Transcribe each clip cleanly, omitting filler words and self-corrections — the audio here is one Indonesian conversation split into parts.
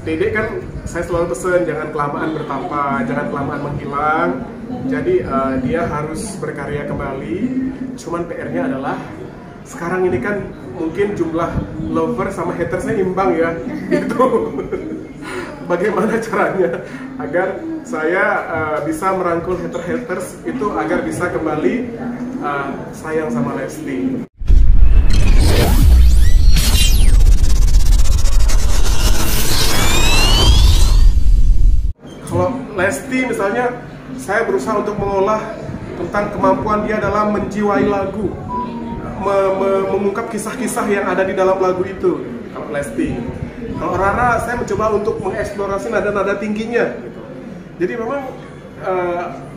Dede kan saya selalu pesen jangan kelamaan bertapa, jangan kelamaan menghilang. Jadi dia harus berkarya kembali. Cuman PR-nya adalah sekarang ini kan mungkin jumlah lover sama hatersnya imbang ya, gitu. Bagaimana caranya agar saya bisa merangkul haters itu agar bisa kembali sayang sama Lesti. Kalau Lesti misalnya, saya berusaha untuk mengolah tentang kemampuan dia dalam menjiwai lagu, mengungkap kisah-kisah yang ada di dalam lagu itu. Kalau Lesti, kalau Rara, saya mencoba untuk mengeksplorasi nada-nada tingginya. Jadi memang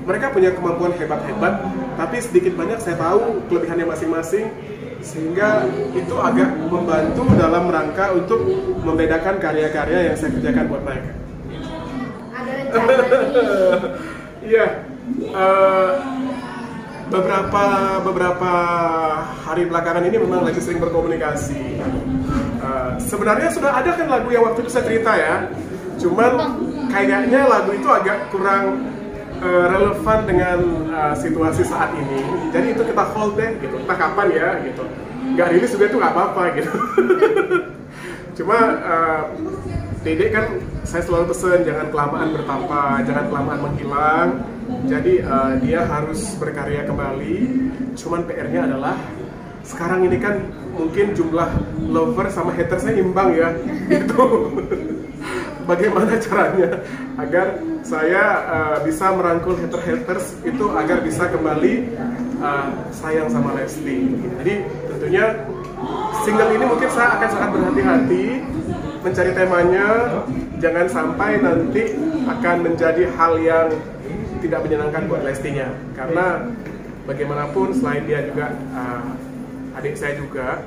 mereka punya kemampuan hebat-hebat, tapi sedikit banyak saya tahu kelebihannya masing-masing, sehingga itu agak membantu dalam rangka untuk membedakan karya-karya yang saya kerjakan buat mereka. Iya, beberapa hari belakangan ini memang lagi sering berkomunikasi. Sebenarnya sudah ada kan lagu yang waktu itu saya cerita ya, cuman kayaknya lagu itu agak kurang relevan dengan situasi saat ini. Jadi itu kita hold deh, gitu. Entah kapan ya, gitu. Nggak rilis juga itu nggak apa-apa, gitu. Cuma Dede kan saya selalu pesen jangan kelamaan bertapa, jangan kelamaan menghilang. Jadi dia harus berkarya kembali. Cuman PR-nya adalah sekarang ini kan mungkin jumlah lover sama hatersnya imbang ya, gitu. Bagaimana caranya agar saya bisa merangkul haters itu agar bisa kembali sayang sama Lesti. Jadi tentunya single ini mungkin saya akan sangat berhati-hati mencari temanya, jangan sampai nanti akan menjadi hal yang tidak menyenangkan buat Lestinya. Karena bagaimanapun selain dia juga adik saya juga,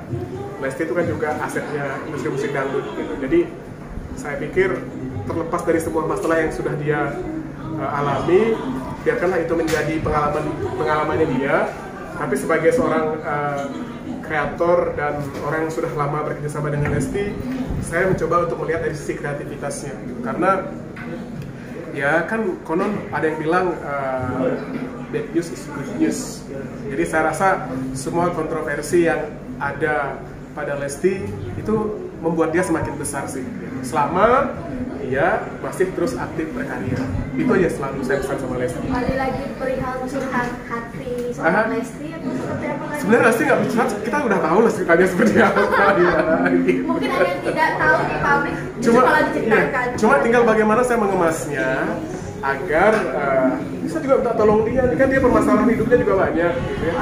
Lesti itu kan juga asetnya industri musik dangdut gitu. Jadi saya pikir terlepas dari semua masalah yang sudah dia alami, biarkanlah itu menjadi pengalamannya dia. Tapi sebagai seorang kreator dan orang yang sudah lama bekerjasama dengan Lesti, saya mencoba untuk melihat dari sisi kreativitasnya gitu. Karena ya kan konon ada yang bilang bad news is good news. Jadi saya rasa semua kontroversi yang ada pada Lesti itu membuat dia semakin besar sih, selama dia masih terus aktif berkarya. Itu aja selalu saya pesan sama Lesti. Kali lagi perihal curhat hati sama Lesti atau seperti apa lagi? Sebenarnya Lesti nggak curhat, kita udah tahu lah ceritanya seperti apa. Mungkin ada yang tidak tahu di publik, malah diceritakan. Cuma tinggal bagaimana saya mengemasnya agar bisa juga minta tolong dia. Kan dia permasalahan hidupnya juga banyak, gitu ya.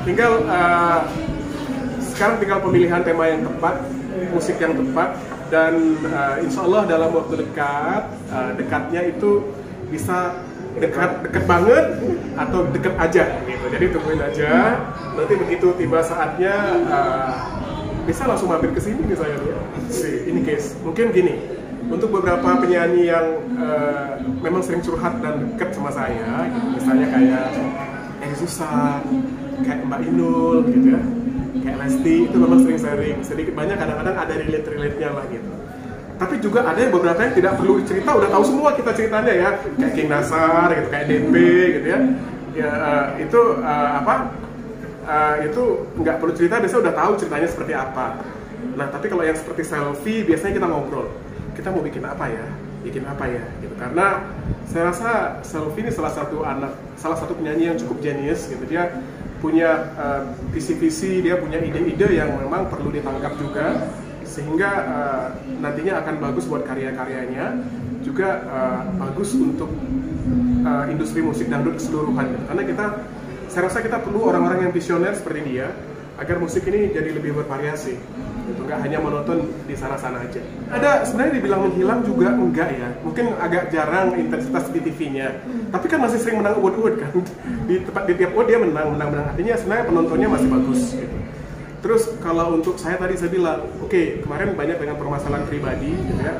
Tinggal sekarang tinggal pemilihan tema yang tepat, musik yang tepat, dan insya Allah dalam waktu dekat, dekatnya itu bisa dekat banget atau dekat aja gitu. Jadi tungguin aja, nanti begitu tiba saatnya bisa langsung mampir ke sini misalnya tuh. Ini case, mungkin gini, untuk beberapa penyanyi yang memang sering curhat dan dekat sama saya, gitu. Misalnya kayak Eri Susan, kayak Mbak Inul gitu ya, kayak Lesti, itu memang sering sharing, sedikit banyak kadang-kadang ada relate-nya lah gitu. Tapi juga ada yang beberapa yang tidak perlu cerita, udah tahu semua kita ceritanya ya, kayak King Nasar gitu, kayak DP gitu ya. Ya itu itu nggak perlu cerita, biasanya udah tahu ceritanya seperti apa. Nah tapi kalau yang seperti Selfie, biasanya kita ngobrol, kita mau bikin apa ya gitu. Karena saya rasa Selfie ini salah satu penyanyi yang cukup jenius gitu. Dia punya visi-visi, dia punya ide-ide yang memang perlu ditangkap juga, sehingga nantinya akan bagus buat karya-karyanya, juga bagus untuk industri musik dangdut keseluruhan. Karena saya rasa kita perlu orang-orang yang visioner seperti dia, agar musik ini jadi lebih bervariasi, gitu. Nggak hanya monoton di sana-sana aja. Ada sebenarnya dibilang menghilang juga enggak ya, mungkin agak jarang intensitas di TV-nya, tapi kan masih sering menang award kan. Di tiap award dia menang, artinya sebenarnya penontonnya masih bagus gitu. Terus kalau untuk saya tadi saya bilang, oke, kemarin banyak dengan permasalahan pribadi gitu ya,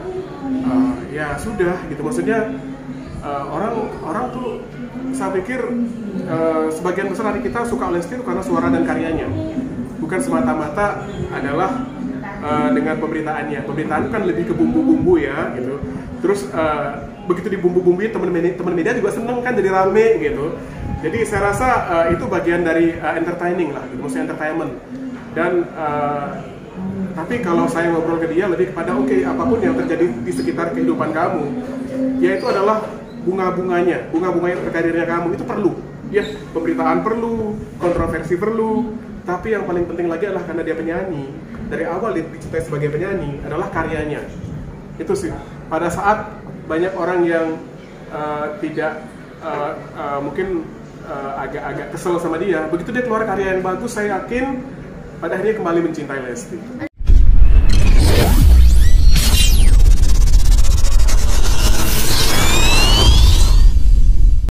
ya sudah gitu, maksudnya orang tuh saya pikir sebagian besar dari kita suka Lesti itu karena suara dan karyanya, bukan semata-mata adalah dengan pemberitaannya. Pemberitaan kan lebih ke bumbu-bumbu ya gitu. Terus begitu dibumbu-bumbuin teman media juga seneng kan, jadi rame gitu. Jadi saya rasa itu bagian dari entertaining lah, gitu, maksudnya entertainment. Dan tapi kalau saya ngobrol ke dia lebih kepada oke, apapun yang terjadi di sekitar kehidupan kamu, yaitu adalah bunga-bunganya karirnya kamu itu perlu. Ya, pemberitaan perlu, kontroversi perlu, tapi yang paling penting lagi adalah karena dia penyanyi. Dari awal dicintai sebagai penyanyi adalah karyanya. Itu sih. Pada saat banyak orang yang tidak mungkin agak-agak kesel sama dia, begitu dia keluar karya yang bagus, saya yakin pada akhirnya kembali mencintai Lesti.